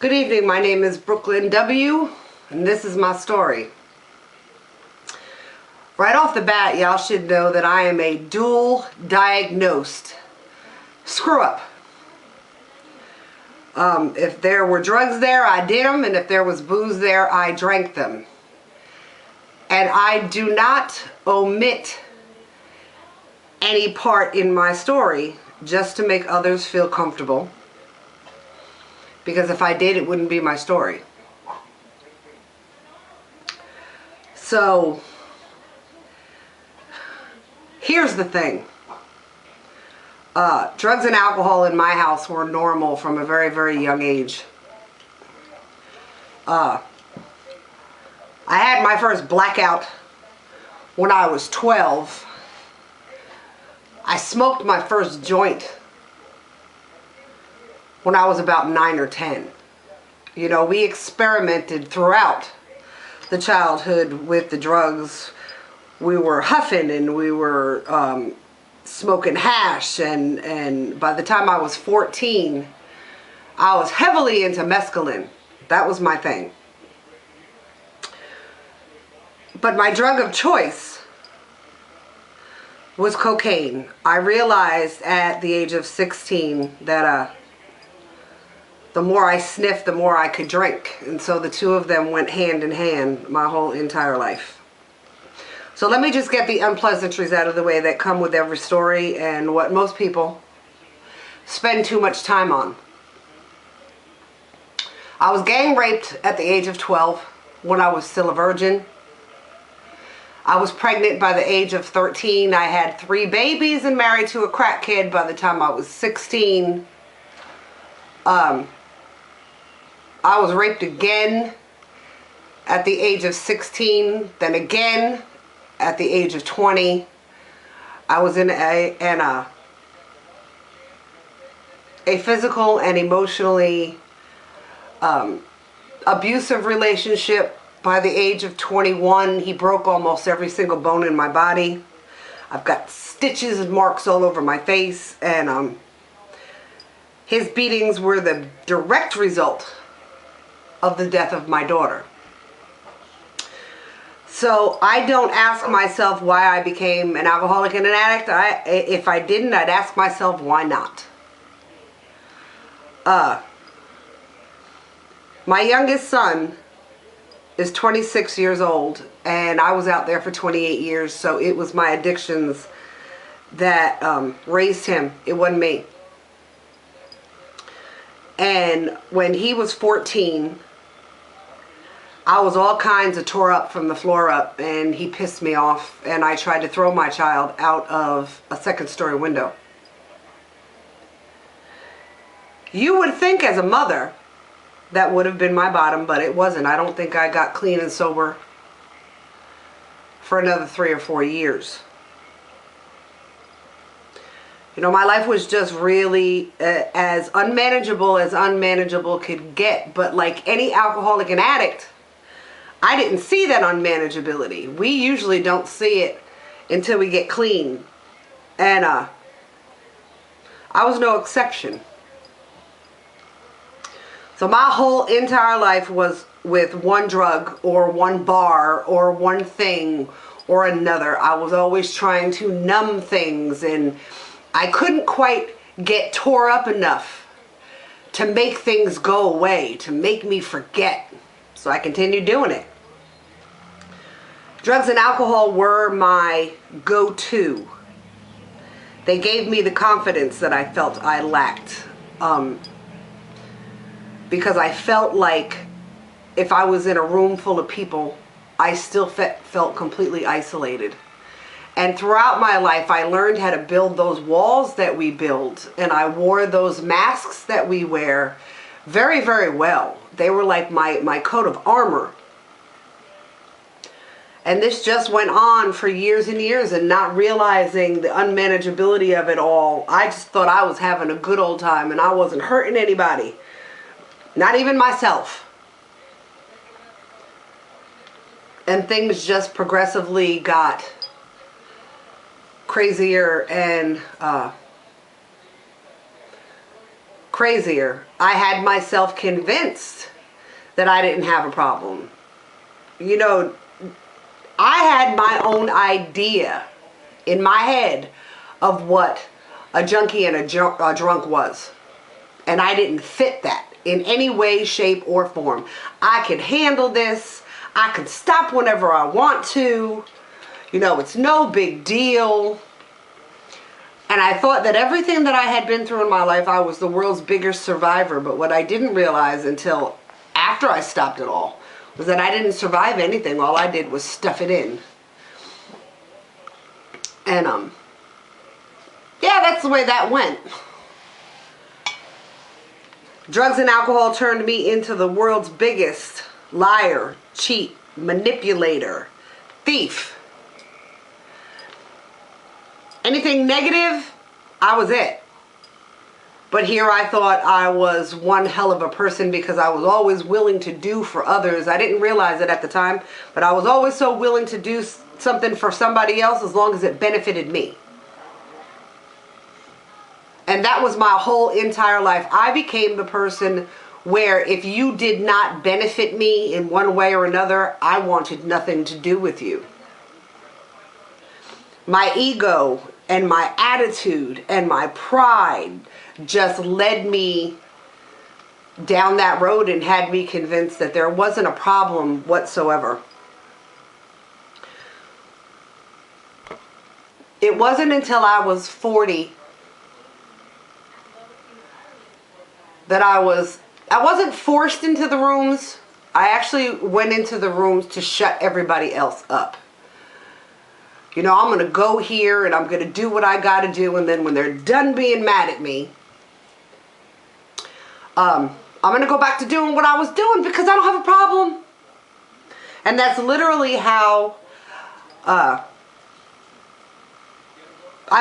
Good evening, my name is Brooklyn W. and this is my story. Right off the bat, y'all should know that I am a dual diagnosed screw up. If there were drugs there, I did them, and if there was booze there, I drank them. And I do not omit any part in my story just to make others feel comfortable. Because if I did, it wouldn't be my story. So, here's the thing. Drugs and alcohol in my house were normal from a very, very young age. I had my first blackout when I was 12. I smoked my first joint when I was about 9 or 10. You know, we experimented throughout the childhood with the drugs. We were huffing and we were smoking hash, and by the time I was 14, I was heavily into mescaline. That was my thing. But my drug of choice was cocaine. I realized at the age of 16 that the more I sniffed, the more I could drink. And so the two of them went hand in hand my whole entire life. So let me just get the unpleasantries out of the way that come with every story and what most people spend too much time on. I was gang raped at the age of 12 when I was still a virgin. I was pregnant by the age of 13. I had 3 babies and married to a crack kid by the time I was 16. I was raped again at the age of 16, then again at the age of 20. I was in a physical and emotionally abusive relationship. By the age of 21, he broke almost every single bone in my body. I've got stitches and marks all over my face, and his beatings were the direct result of the death of my daughter. So I don't ask myself why I became an alcoholic and an addict. If I didn't, I'd ask myself why not. My youngest son is 26 years old, and I was out there for 28 years, so it was my addictions that raised him. It wasn't me. And when he was 14, I was all kinds of tore up from the floor up, and he pissed me off, and I tried to throw my child out of a second-story window. You would think as a mother that would have been my bottom, but it wasn't. I don't think I got clean and sober for another 3 or 4 years. You know, my life was just really as unmanageable could get. But like any alcoholic and addict, I didn't see that unmanageability. We usually don't see it until we get clean. And I was no exception. So my whole entire life was with one drug or one bar or one thing or another. I was always trying to numb things, and I couldn't quite get tore up enough to make things go away, to make me forget. So I continued doing it. Drugs and alcohol were my go-to. They gave me the confidence that I felt I lacked. Because I felt like if I was in a room full of people, I still felt completely isolated. And throughout my life, I learned how to build those walls that we build. And I wore those masks that we wear very, very well. They were like my coat of armor. And this just went on for years and years, and not realizing the unmanageability of it all. I just thought I was having a good old time, and I wasn't hurting anybody. Not even myself. And things just progressively got crazier and crazier. I had myself convinced that I didn't have a problem. You know, I had my own idea in my head of what a junkie and a drunk was. And I didn't fit that in any way, shape, or form. I could handle this. I could stop whenever I want to. You know, it's no big deal. And I thought that everything that I had been through in my life, I was the world's biggest survivor. But what I didn't realize until after I stopped it all was that I didn't survive anything. All I did was stuff it in. And, yeah, that's the way that went. Drugs and alcohol turned me into the world's biggest liar, cheat, manipulator, thief. Anything negative, I was it. But here I thought I was one hell of a person because I was always willing to do for others. I didn't realize it at the time, but I was always so willing to do something for somebody else as long as it benefited me. And that was my whole entire life. I became the person where if you did not benefit me in one way or another, I wanted nothing to do with you. My ego and my attitude and my pride just led me down that road and had me convinced that there wasn't a problem whatsoever. It wasn't until I was 40 that I wasn't forced into the rooms. I actually went into the rooms to shut everybody else up. You know, I'm going to go here and I'm going to do what I got to do. And then when they're done being mad at me, I'm going to go back to doing what I was doing because I don't have a problem. And that's literally how I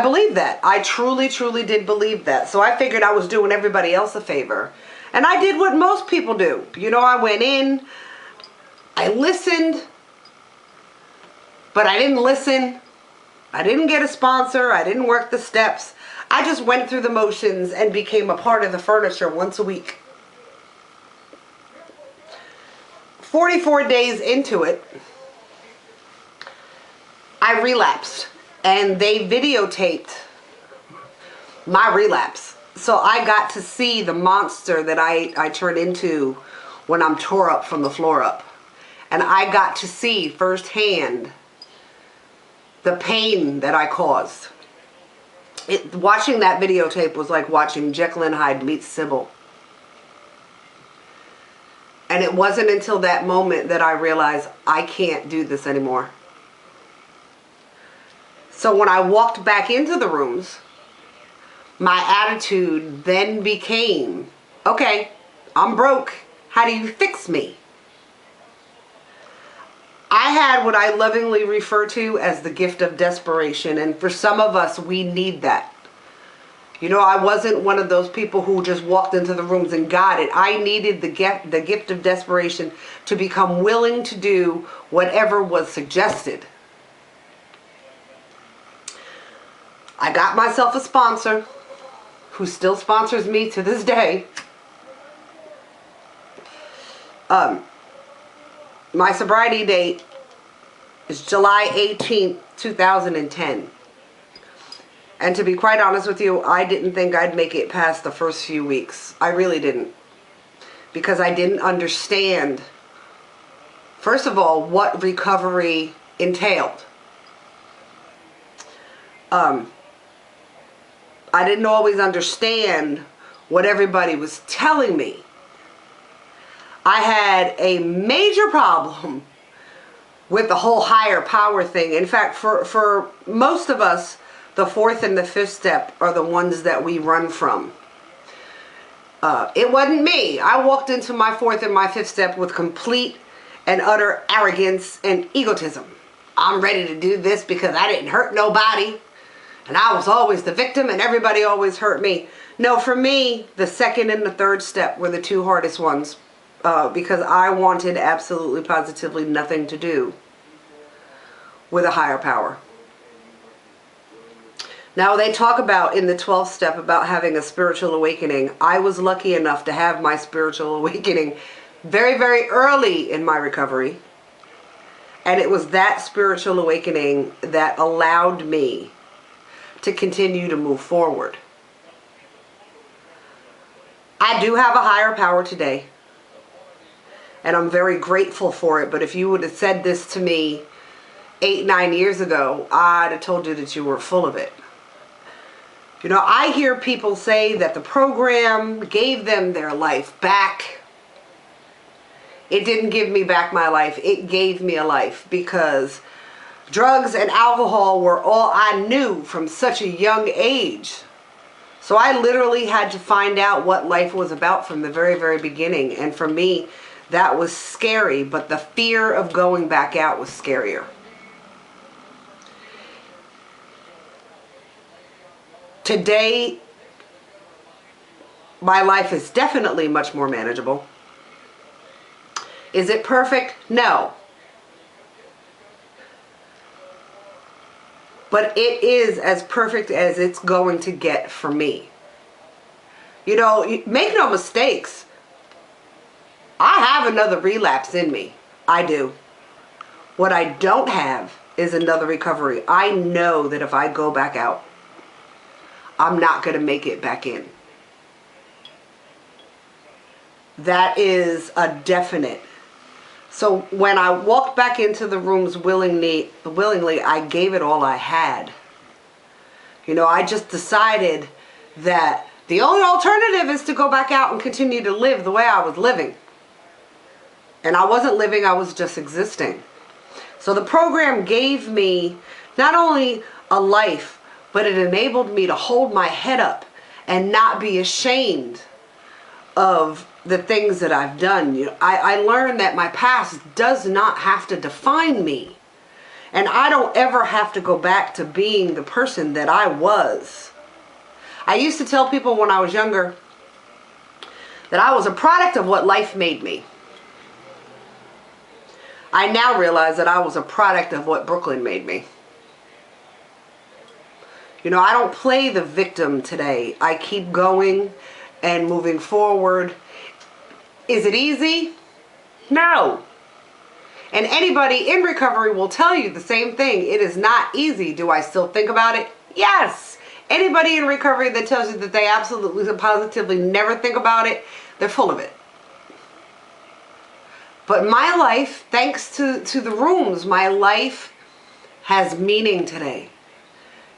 believe that. I truly, truly did believe that. So I figured I was doing everybody else a favor. And I did what most people do. You know, I went in, I listened, but I didn't listen. I didn't get a sponsor. I didn't work the steps. I just went through the motions and became a part of the furniture once a week. 44 days into it, I relapsed. And they videotaped my relapse. So I got to see the monster that I turn into when I'm tore up from the floor up. And I got to see firsthand the pain that I caused. Watching that videotape was like watching Jekyll and Hyde meet Sybil. And it wasn't until that moment that I realized I can't do this anymore. So when I walked back into the rooms, my attitude then became, okay, I'm broke. How do you fix me? I had what I lovingly refer to as the gift of desperation. And for some of us, we need that. You know, I wasn't one of those people who just walked into the rooms and got it. I needed the gift of desperation to become willing to do whatever was suggested. I got myself a sponsor who still sponsors me to this day. My sobriety date is July 18th, 2010. And to be quite honest with you, I didn't think I'd make it past the first few weeks. I really didn't. Because I didn't understand, first of all, what recovery entailed. I didn't always understand what everybody was telling me. I had a major problem with the whole higher power thing. In fact, for most of us, the fourth and the fifth step are the ones that we run from. It wasn't me. I walked into my fourth and my fifth step with complete and utter arrogance and egotism. I'm ready to do this because I didn't hurt nobody. And I was always the victim and everybody always hurt me. No, for me, the second and the third step were the two hardest ones. Because I wanted absolutely positively nothing to do with a higher power. Now, they talk about in the 12th step about having a spiritual awakening. I was lucky enough to have my spiritual awakening very, very early in my recovery. And it was that spiritual awakening that allowed me to continue to move forward. I do have a higher power today, and I'm very grateful for it. But if you would have said this to me 8, 9 years ago, I'd have told you that you were full of it. You know, I hear people say that the program gave them their life back. It didn't give me back my life. It gave me a life, because drugs and alcohol were all I knew from such a young age. So I literally had to find out what life was about from the very, very beginning. And for me, that was scary, but the fear of going back out was scarier. Today, my life is definitely much more manageable. Is it perfect? No. But it is as perfect as it's going to get for me. You know, make no mistakes. I have another relapse in me. I do. What I don't have is another recovery. I know that if I go back out, I'm not going to make it back in. That is a definite. So when I walked back into the rooms willingly, I gave it all I had. You know, I just decided that the only alternative is to go back out and continue to live the way I was living. And I wasn't living, I was just existing. So the program gave me not only a life, but it enabled me to hold my head up and not be ashamed of the things that I've done. You know, I learned that my past does not have to define me. And I don't ever have to go back to being the person that I was. I used to tell people when I was younger that I was a product of what life made me. I now realize that I was a product of what Brooklyn made me. You know, I don't play the victim today. I keep going and moving forward. Is it easy? No. And anybody in recovery will tell you the same thing. It is not easy. Do I still think about it? Yes. Anybody in recovery that tells you that they absolutely positively never think about it, they're full of it. But my life, thanks to the rooms, my life has meaning today.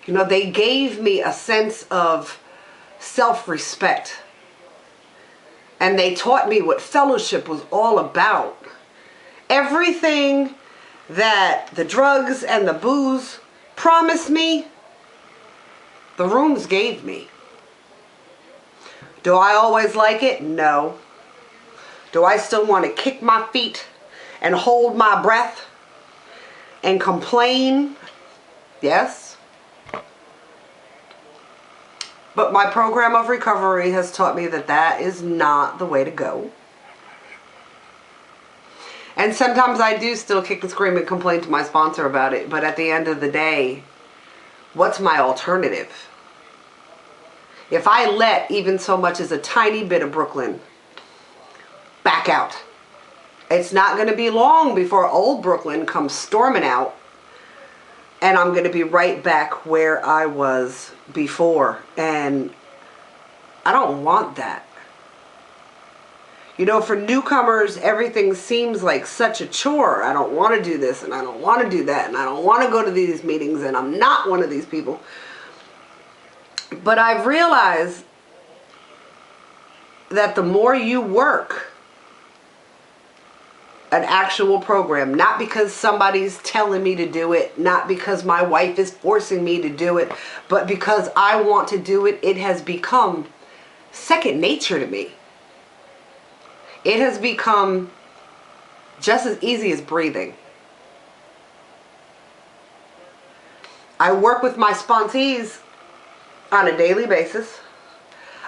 You know, they gave me a sense of self-respect. And they taught me what fellowship was all about. Everything that the drugs and the booze promised me, the rooms gave me. Do I always like it? No. Do I still want to kick my feet and hold my breath and complain? Yes. But my program of recovery has taught me that that is not the way to go. And sometimes I do still kick and scream and complain to my sponsor about it. But at the end of the day, what's my alternative? If I let even so much as a tiny bit of Brooklyn back out, it's not going to be long before old Brooklyn comes storming out. And I'm going to be right back where I was before. And I don't want that. You know, for newcomers, everything seems like such a chore. I don't want to do this, and I don't want to do that, and I don't want to go to these meetings, and I'm not one of these people. But I've realized that the more you work an actual program, not because somebody's telling me to do it, not because my wife is forcing me to do it, but because I want to do it, it has become second nature to me. It has become just as easy as breathing. I work with my sponsees on a daily basis.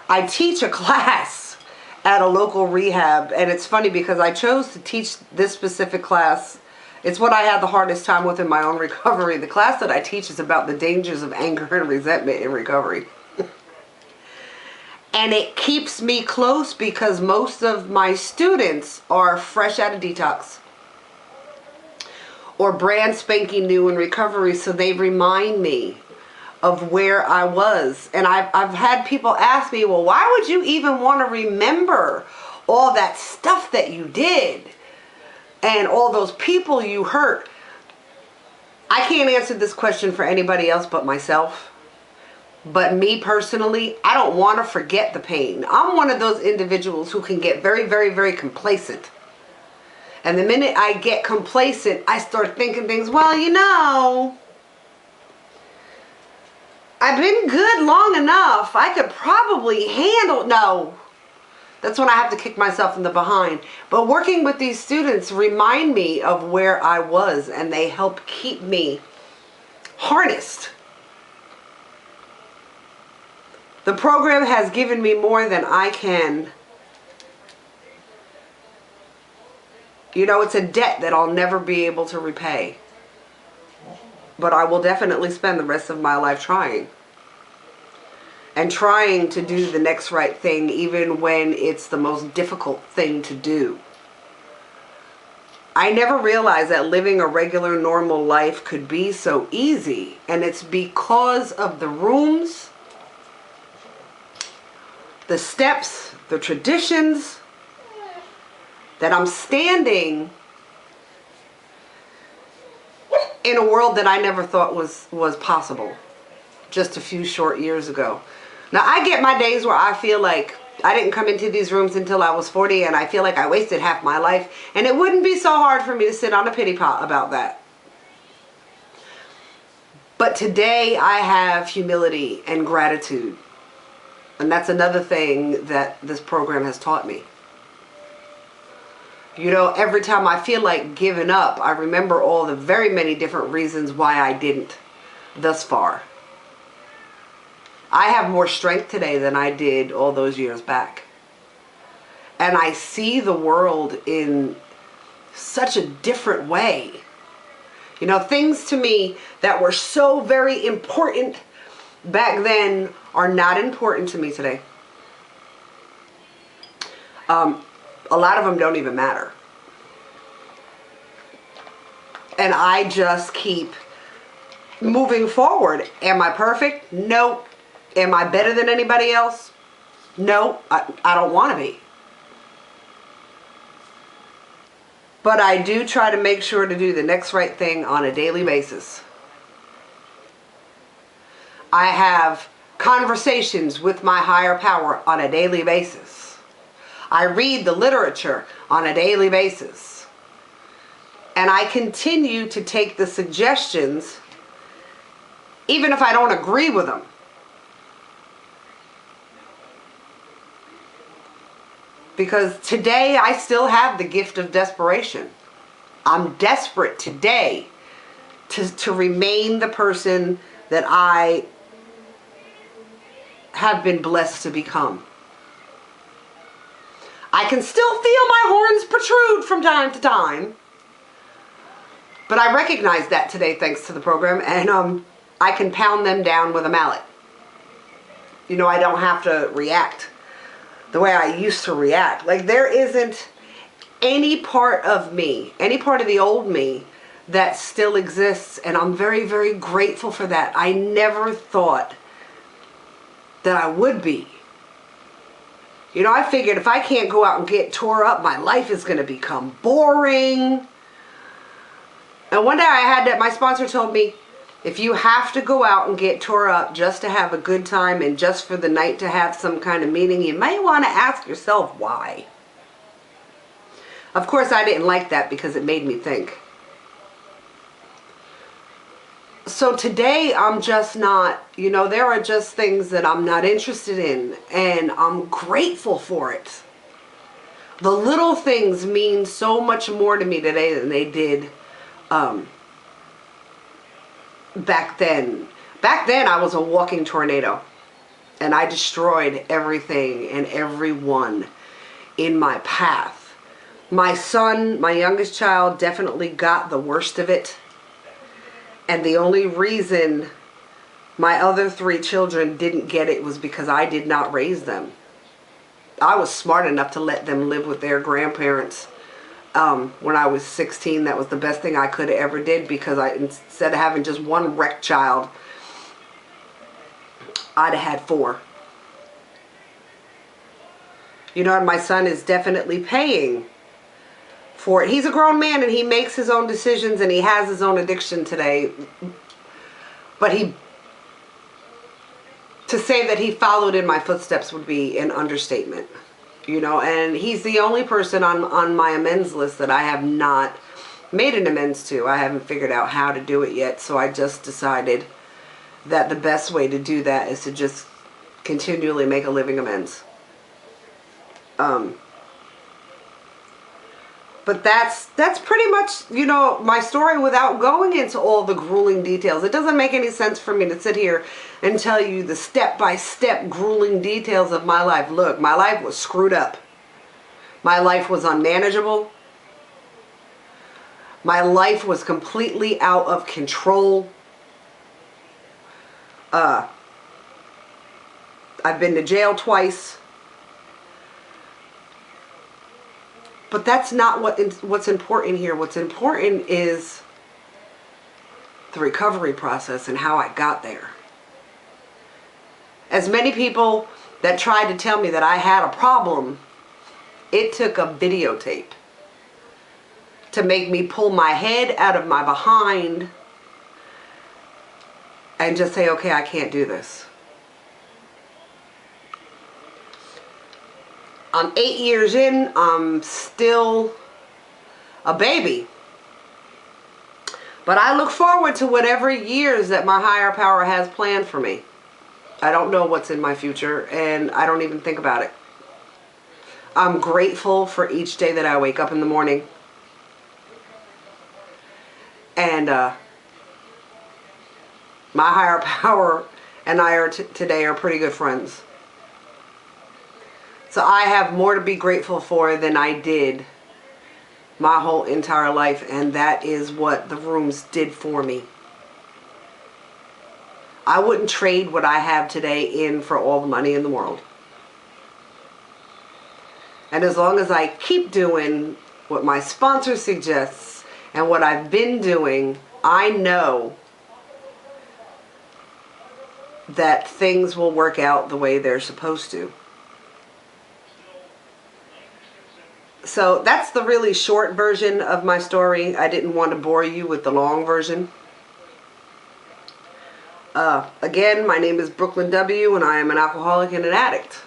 I teach a class at a local rehab, and it's funny because I chose to teach this specific class It's what I had the hardest time with in my own recovery. The class that I teach is about the dangers of anger and resentment in recovery. And it keeps me close because most of my students are fresh out of detox or brand spanking new in recovery, so they remind me of where I was. And I've had people ask me, well, why would you even want to remember all that stuff that you did and all those people you hurt? I can't answer this question for anybody else but myself. But me personally, I don't want to forget the pain. I'm one of those individuals who can get very, very, very complacent. And the minute I get complacent, I start thinking things, well, you know, I've been good long enough. I could probably handle... No. That's when I have to kick myself in the behind. But working with these students remind me of where I was, and they help keep me harnessed. The program has given me more than I can. You know, it's a debt that I'll never be able to repay. But I will definitely spend the rest of my life trying. And trying to do the next right thing, even when it's the most difficult thing to do. I never realized that living a regular, normal life could be so easy. And it's because of the rooms, the steps, the traditions, that I'm standing in a world that I never thought was possible just a few short years ago. Now, I get my days where I feel like I didn't come into these rooms until I was 40 and I feel like I wasted half my life, and it wouldn't be so hard for me to sit on a pity pot about that. But today I have humility and gratitude. And that's another thing that this program has taught me. You know, every time I feel like giving up, I remember all the very many different reasons why I didn't thus far. I have more strength today than I did all those years back. And I see the world in such a different way. You know, things to me that were so very important back then are not important to me today. A lot of them don't even matter. And I just keep moving forward. Am I perfect? No. Am I better than anybody else? No. I don't want to be. But I do try to make sure to do the next right thing on a daily basis. I have conversations with my higher power on a daily basis. I read the literature on a daily basis. And I continue to take the suggestions, even if I don't agree with them. Because today I still have the gift of desperation. I'm desperate today to remain the person that I have been blessed to become. I can still feel my horns protrude from time to time. But I recognize that today thanks to the program, and I can pound them down with a mallet. You know, I don't have to react the way I used to react. Like, there isn't any part of me, any part of the old me that still exists, and I'm very, very grateful for that. I never thought that I would be. You know, I figured if I can't go out and get tore up, my life is going to become boring. And one day I had that, my sponsor told me, if you have to go out and get tore up just to have a good time and just for the night to have some kind of meaning, you may want to ask yourself why. Of course, I didn't like that because it made me think. So today I'm just not, you know, there are just things that I'm not interested in, and I'm grateful for it. The little things mean so much more to me today than they did back then. Back then I was a walking tornado, and I destroyed everything and everyone in my path. My son, my youngest child, definitely got the worst of it. And the only reason my other 3 children didn't get it was because I did not raise them. I was smart enough to let them live with their grandparents. When I was 16, that was the best thing I could have ever did, because instead of having just one wrecked child, I'd have had 4. You know, and my son is definitely paying for it. He's a grown man and he makes his own decisions and he has his own addiction today. But to say that he followed in my footsteps would be an understatement. You know, and he's the only person on my amends list that I have not made an amends to. I haven't figured out how to do it yet, so I just decided that the best way to do that is to just continually make a living amends. But that's pretty much, you know, my story without going into all the grueling details. It doesn't make any sense for me to sit here and tell you the step-by-step grueling details of my life. Look, my life was screwed up. My life was unmanageable. My life was completely out of control. I've been to jail twice. But that's not what's important here. What's important is the recovery process and how I got there. As many people that tried to tell me that I had a problem, it took a videotape to make me pull my head out of my behind and just say, okay, I can't do this. I'm 8 years in, I'm still a baby. But I look forward to whatever years that my higher power has planned for me. I don't know what's in my future, and I don't even think about it. I'm grateful for each day that I wake up in the morning. And my higher power and I are today are pretty good friends. So I have more to be grateful for than I did my whole entire life, and that is what the rooms did for me. I wouldn't trade what I have today in for all the money in the world. And as long as I keep doing what my sponsor suggests and what I've been doing, I know that things will work out the way they're supposed to. So that's the really short version of my story. I didn't want to bore you with the long version. Again, my name is Brooklyn W. and I am an alcoholic and an addict.